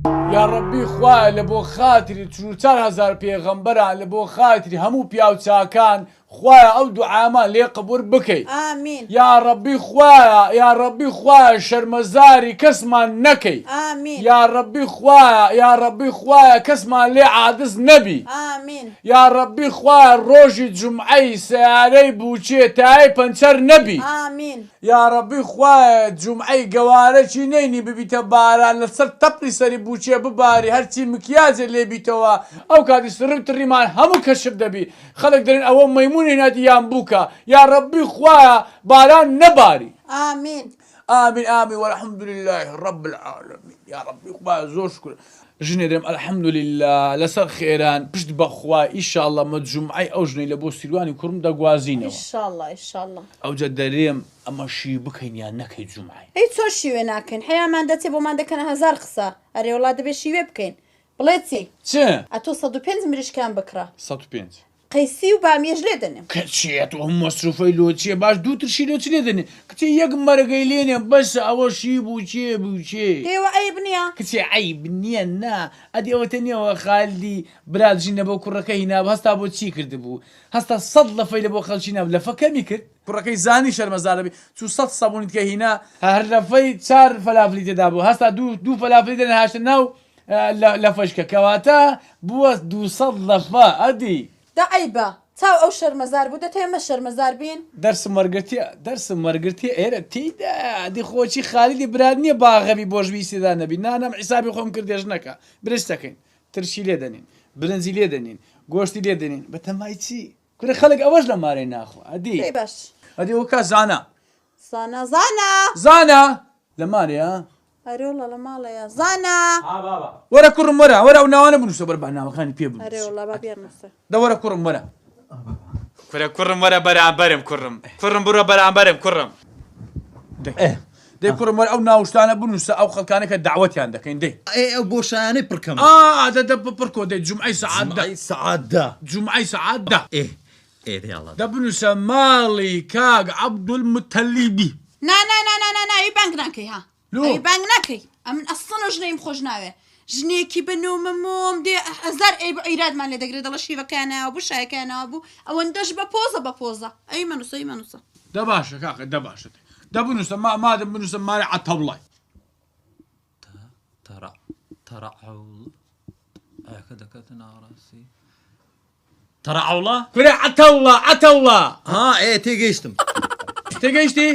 يا ربي خواه لبو خاطري 4000 پێغەمبەران لبو خاطري همو پیاو چاکان خواه او دعامان لێ قبول بکەی. آمین. یا ربی خواه یا ربی خواه شەرمەزاری کەسمان نەکەی. آمین. یا ربی خواه یا ربی خواه کەسمان لێ عاجز نەبی. آمین. یا ربی خواه ڕۆژی جومعەی سیارەی بووچێ تای پەنچەر نەبی. آمین. یا ربی خواه جومعەی گەوارەی نەینی ببیتە باران لەسەر تەپڵی سەری بووچێ بباری هەرچی مکیاجێ لێبیتەوە ئەو کاتی سڕتریمان هەموو کەشف دەبی خەڵک دەرێن ئەوە مەیمون هێناتی یان بووکە. یا ربی خواه باران نەباری. آمین. آمین آمین والحمد لله رب العالمین. یا ربی خواه زۆر شکر. ژنێ دەم ئەلحەمدولله لەسەر خێران پشت بەخوا ئیشاءالله مە جومعەی ئەو ژنەی لە بۆ سیروانی کوڕم دەگوازینەوە. ئینشاءالله ئینشاءالله. ئەوجە دەرێم ئەمەشی بکەین یان نەکەی جومعەی. هیچ چۆن شیوێ ناکەین حەیامان دەچێ بۆمان دەکەنە 1000 قسە ئەرێ وڵا دەبێ شیوێ بکەین بڵێ چی؟ چ؟ ئەتۆ 105 مریشکان بکڕە 105 قەیسی و بامیێژ لێ دەنێم. کەچێت ئەو مەسروفەی لۆ چیە باش دوو ترشی لۆ چ لێ دەنێ کچێ یەک مەرگەی لێنێ بەسە ئەوەشی بووچێ بووچێ دێوە عەیب نییە کچێ عەیب نییە نا ئەدی ئەوەتە نییەوە خالدی برات ژینە بۆ کوڕەکە هیناب هەستا بۆ چی کردبوو هەستا 100 لەفەی لە بۆ خەڵکی ناب لەفە کەمی کرد کوڕەکەی زانی شەرمەزارەبی چوو 100 سەبوونیت کە هینا هەر لەفەی 4 فەلافلی تێدا بوو هەستا دوو فەلافلی دەنە هاشتە ناو لەفەشکە کەواتە بووە 200 لەفە ئەدی دا عەیبە چاو ئەو شەرمەزار بوو دەتەوێت ئێمە شەرمەزار بین دەرسم وەرگرتی ئێرە تێیدا ئەدی خۆچی خالیدی براد نییە باغەبی بۆژوی سێدا نەبی نانەم حیسابی خۆم کردێژ نەکە برستەکەین ترشی لێ دەنین برنجی لێ دەنین گۆشتی لێ دەنین بە تەمای چی کورە خەڵک ئەوەش لە مارەی ناخۆ ئەدی باش ئەدی ئەوکە زانە زانە لە مارەیە ئەرێوڵە لە ماڵەیە زانە وەرە کوڕم وەرە ئەو ناوانە بنووسە بەر بەناوەکانی پێ بنووسە ئەرێوڵە با بێنووسە دەوەرە کوڕم وەرە کوڕم وەرە بەرامبەرم کوڕم بڕۆ بەرامبەرم کوڕم دەی کوڕم وەرە ئەو ناوشتانە بنووسە ئەو خەڵکانە کە داوەتیان دەکەین دەی ئەو بۆشانەی پڕکەم دەدە پڕکۆ دەی جومعەی سەعاتدا دەبنووسە ماڵی کاک عەبدولمتەلیبی نا ئەی بانگ ناکەی ها ئەی بانگ ناکەی ئەمن ئەسڵەنە ژنەیم خۆش ناوێ ژنێکی بەنۆمە مۆم دێ هەزار ئەیرادمان لێ دەگرێت دەڵە شیڤەکانەوە بوو شایەکانەوە بوو ئەوەندەش بە پۆزە ئەی مەنووسە دە باشە کاکە دە باشە دەبنووسە مادەم بنووسە مارە عەتەوڵای ئەکە دەکەتە ناڕاستی تەڕەعەوڵە کورە عەتەوڵە ها تێگەیشتم تێگەیشتی؟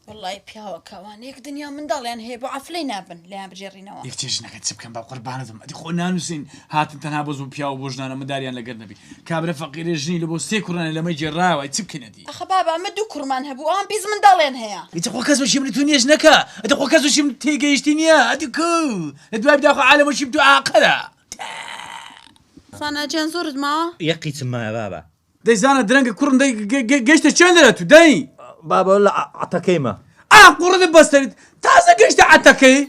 وڵی پیاوەکەوانەیەک دنیا منداڵیان هەیە بۆ عەفلەی نابن لەیان بژێڕینەوە یەکچێ ژنەکەت چ بکەم با قوربانەتم ئەدی خۆ نانووسین هاتن تەنها بۆ زوو پیاوە بۆ ژنانە مداریان لەگەر نەبی کابرا فەقیرە ژنی لە بۆ 3 کوڕانە لەمەی جێڕاوە چ بکەنەدی ئەخە بابا ئەمە 2 کوڕمان هەبوو ئەوان بیست منداڵیان هەیە ئیتە خۆ کەس بەشی تو نییە ژنەکە ئەدە خۆ کەس بەشی تێگەیشتی نییە ئەدی کە لە دوای بداخۆ عالەمەشی تو عاقەرە ساناجیان زۆرت ماوە یەقیچم مایە بابا دەیزانە درەنگە کوڕم گەیشتە چێن دەرە تو دەی بابا لە عەتەکەیمە قوڕدە بەستەریت تازە گەیشتە عەتەکەی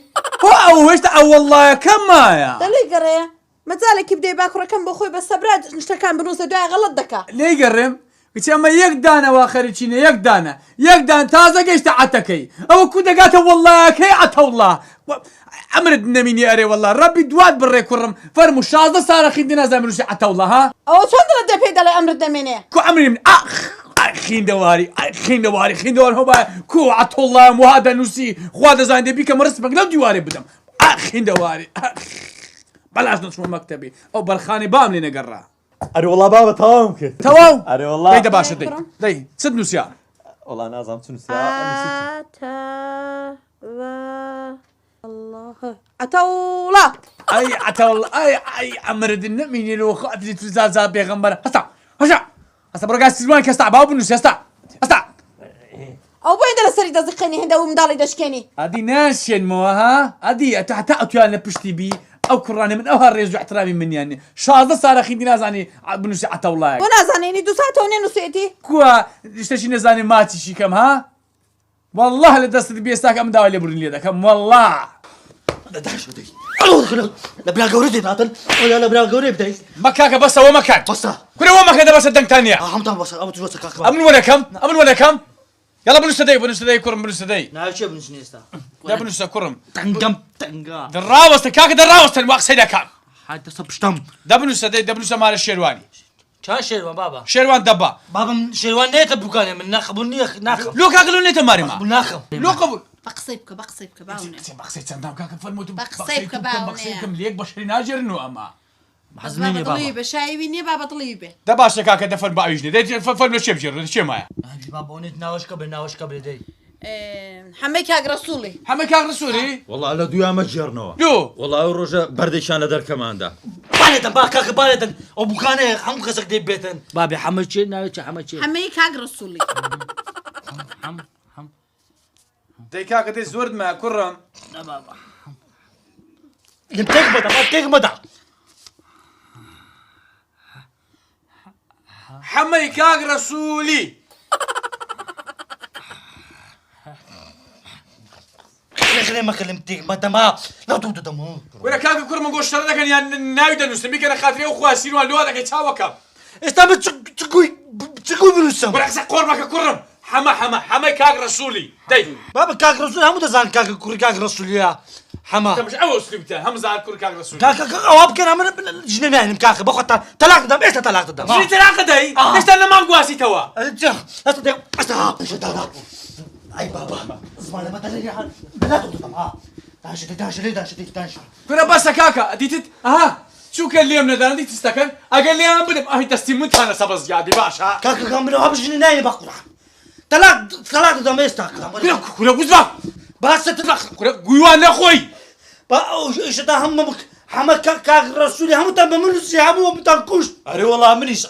هۆ ئەو هێشتا ئەو وەڵڵایەکەم مایە دەڵێ گەڕێ مەجالێکی بدەی باکوڕەکەم بۆ خۆی بە سەبرات شتەکان بنووسە دوای غەڵەت دەکا لێی گەڕێم کچ ئەمە یەک دانەوە خەریچینە یەک دان تازە گەیشتە عەتەکەی ئەوە کو دەگاتە وەڵڵایەکەی عەتەوڵا ئەمرت نەمینی ئەرێ وەڵڵا ڕەبی دوات بڕێ کوڕم فەرموو 16 ساڕەخی دینازای بنووسی عەتەوڵا ها ئەوە چۆن دڵت دە پێی دەڵێ ئەمرت دەمێنێ کو ئەمری من خیندەواری هەبا کو عەتەوڵام وها دەنووسی خوا دەزانێ دەبی کە مەڕست بەک لەو دیوارێ بدەم خیندەواری بەلاش نەچمە مەکتەبی ئەو بەرخانی بام لێ نەگەڕا ئەرێ وڵا بابە تەواوم کرد تەواو ئەرێ وڵا دەی دەباشە دەی چ نووسیان وڵا نازانم چ نووسیا عەتەوڵا ئەی عەتەوڵ ئەی ئەمرت نەمینی لەوە خەفی ترزازا پێغەمبەر هەستا بڕگا سیروان کەستا باو بنووسی هەستا ئەو بۆی دە لەسەری دەزیقێنی هێندە و منداڵی دەشکێنی ئەدی ناشێنمەوە ها ئەدی هەتا ئەتوان لە پشتی بی ئەو کوڕانێ من ئەوها ڕێز و احترامی منیانێ 16 ساڕەخی دی نازانی بنووسی عەتەوڵایە بۆ نازانێنی 2 ساعتەوە نێنووسێتی کووە شتێکی نەزانێ ماچیشی کەم ها والله لە دەستت بێستاکە ئەم داوای لێبوورین لێ دەکەم والله لە برا گەورە دێناتن لە برا گەورەی بدەیت مەکاکە بەسەوە مەکات بەسە کورەوە مەکە دەبەسە دەنگتان نییە هەمتان بەسە ئەو بەسە کاکە ئەمن وەرەکەم یاڵە بنووسە دەی کوڕم بنووسە دەی ناوچێ بنووسنی ئێستا دبنوسە کوڕم تنگا دڕاوەستە کاکە دەڕاوەستن وا قسەی دەکەم حتى سبشتم دەبنووسە مارە شێروانی چا شێروان بابا شێروان دەبا بابم شێروان نێتە بووکانێ من ناخبوو ناخم لۆ کاکە لۆ نێتە ماریما ناخم لۆ قبول بقصي بکە باونێ بەقسەی چەندام کاکە فەرمووتم بەقسەی بکە باونێ. بەقسەیکم لێک بەشەری ناژێرن و ئەمە حەزمێنێ بابا بابا بە شایوی نییە بابە دڵی بێ دە باشە کاکە دەفەر باویژنێ دەیت فەرمو لە چێ بژێڕن چێ مایە بابا ئەوێت ناوەشکە بێ ناوەشکە بێ دەی حەمەی کاک ڕەسووڵی هەمە کاک ڕسووری والله لە دویامە جێرنەوە لۆ والله ئەو ڕۆژە بەردەیشان لە دەرکەماندا بانێتن با کاکە بانێتن ئەو بووکانەیە هەموو کەسێک دەی بێتن بابێ حەمە چێ ناوێت چە حەمە چێ حەمەی کاک ڕەسووڵی دەی کاکە دەی زۆر مە کوڕم بابا تێک بەدا با تێک بەدا حەمەی کاک ڕسوولی خلێ مەکەلم تێک بەدەما لەو دوو دەدەمە وەرە کاکە کوڕمە گۆشتەڕە دەکەن یان ناوی دەنووسن بیکەنە خاترێ و خوا سیروان لۆ دەکەی چاوەکەم ئێستا بە چگوی بنووسم وەرە قسە قۆڕ مەکە کوڕم حەمەی کاک ڕسوولی دەی بابا کاک ڕسوول هەموو دەزان کاکە کوڕی کاک ڕسوولیە هەمە تەمەش ئەوە ئوسلوبتە هەموو زار کوڕ کاک ڕسوولی کاکە ئەوە بکەن من ژنە ناینم کاکە بەخۆ تەلاق دەدەم ئێستا تەلاق دەدەم ژنی تەلاقە دەی هێشتا لەمان گواسیتەوە ئەی بابا زمانە بەدەلێ بەلاتۆ دەدەم ها داشتێ کوڕە بەسە کاکە دیتت ئەها چووکە لێم نەدانە دیت ستەکەن ئەگەر لێیان بدەم ئەهی دەستی منتانە سەبەز زیادی باشە کاکەکەم بنەوە ژنە ناینە بە قوڕە تەلاق دەدەم ئێستا کوڕە گوزبا باسە کوڕە گویوان نەخۆی با ئەو ئێشتا هەمە کاک ڕسوولی هەمووتان بە من نووسی هەموو بتان کوشت ئەرێ وەڵام منیش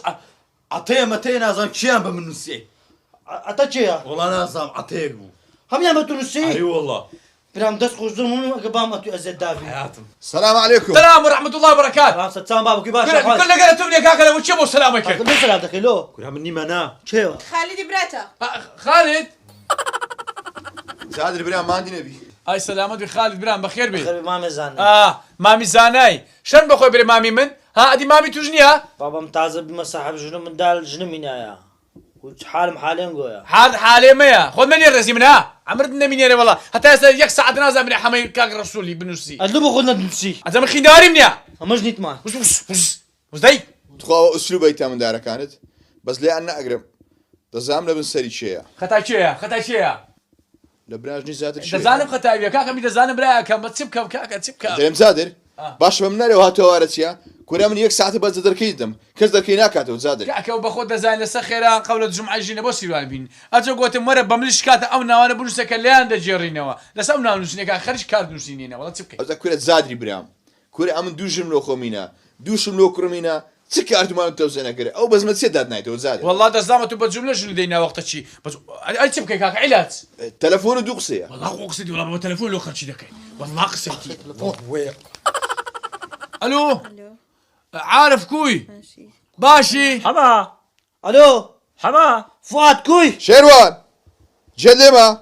عەتەیە مەتەیە نازانم کیان بە من نووسێ ئەتە چێە وەڵا نازانم عەتەیەک بوو هەمیان بە تو نووسی ئەرێ وەڵا برام دەست خۆشدرم ئەگە بام ئەتوی ئەزێت دابی حیاتم السلام عليكم سلام ورحمة الله وبركاته باسە چاوان باوکی باشە كل لقى تبني كاكا لو تشبه السلام عليكم من سلام دەکەی لۆ کورا من نیمە نا چێوە خالیدی براتە خالد زاد البريان ما عندي نبي اي سلامات بخالد بران بخير بي خەبی مامێزانە مامي زاناي شن بخوي بري مامي من ها ادي مامي توجنيها بابام تازە بمە ساحب ژنم منداڵ ژنم مینایە حالم حالێن گۆیە حال حالي ميا خذ مني الرزي منها عمرتنا مني والله حتى يك ساعة نازل من حمي كاك رسولي بنوسي ئەدلو بە خۆت نەدنووسی هذا من خيداري منيا ئەمەش نیتمان وش داي تخوا اسلوب ايتا من دارا كانت بس لي انا اقرب دزام لبن سري شيء خطاي شيا لبراجني زاد شيء دزانم خطاي كاكا بي دزانم برايا كم تسبكم كاكا تسبكم دلم زادر باش بمناري وهاتو وارتيا كورا من يك ساعة بس دركيدم كز دركينا كاتو زادر كاكا وباخذ دزاين لسخيرا قبل الجمعة جينا بس يروان بين أجو قوت مرة بملش كات أو نوانا بنوسا كليان دجيرينوا لسه نوسني كا خرج كارد نوسينينا والله تسبكي أوزا كورا زادري برام كورا أمن دوشم لو خومينا دوشم لو كرمينا تسكارت ما توزنا كره أو بس ما تسدد نايتو زادر والله دزامة تبى جملة شنو دينا وقت شيء بس أي تسبكي كاكا علات تلفون دوقسيا والله قصدي والله تلفون لو خرج دكاي والله قصدي الو عارف كوي باشي حەما ئەلۆ حەما فوات کوی شيروان جدما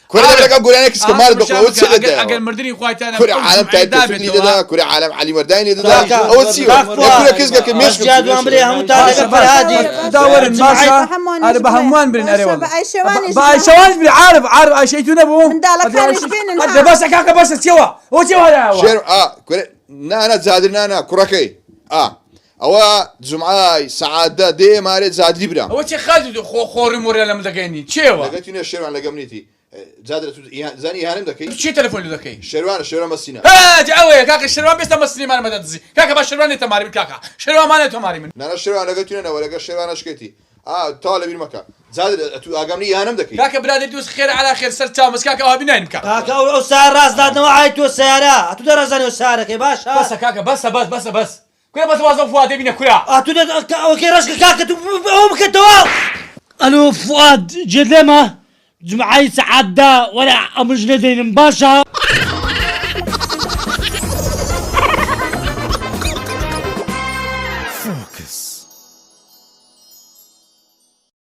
كورا لك أقول كيس كمال بقوة تسدد أقل مردني خواتي أنا كورا عالم تايتفني ددا كورا عالم علي مرداني ددا أو تسيو كورا كيس كميش جادوان بلێ هەمووتان لەگە فەرهادی داورن باشا أنا بهموان برين أري والله بايشوان بري عارف عايشيتو نبو هذا بس كاكا بس سوا هو سوا هذا شير كورا نانا زادر نانا كوراكي أو جمعة سعادة دي مارد زادري برام هو شي خالد خوري موري لما دقيني شيوا لقيتني الشيروان لقمنيتي زادر زاني هانم دكي شي تليفون اللي دقي الشيروان مسينا ها تعوي كاكا الشروان بس تمسني ما تدزي كاكا باش الشروان تماري من كاكا شروان ما تماري من نانا الشيروان لقيتني أنا ولا الشيروان أشكيتي طالب المكان زادر أقامني هانم دكي كاكا بلاد يدوس خير على خير سرتا مس كاكا وها بناين كاكا کاکە ئەو سار ڕاست دادنەوە ئایتوە سیارە ئەتو دەڕازانەوە سارەکەی باشە بس كاكا بس كل ما توازن فؤاد بينا كلها ئەتو ئەوکەی ڕشکە کاکە تو ئەو بکەتەوە ئەلۆ فواد جێ لێمە جمعای سەعاتدا وەلا ئەمژ نەدەینم باشە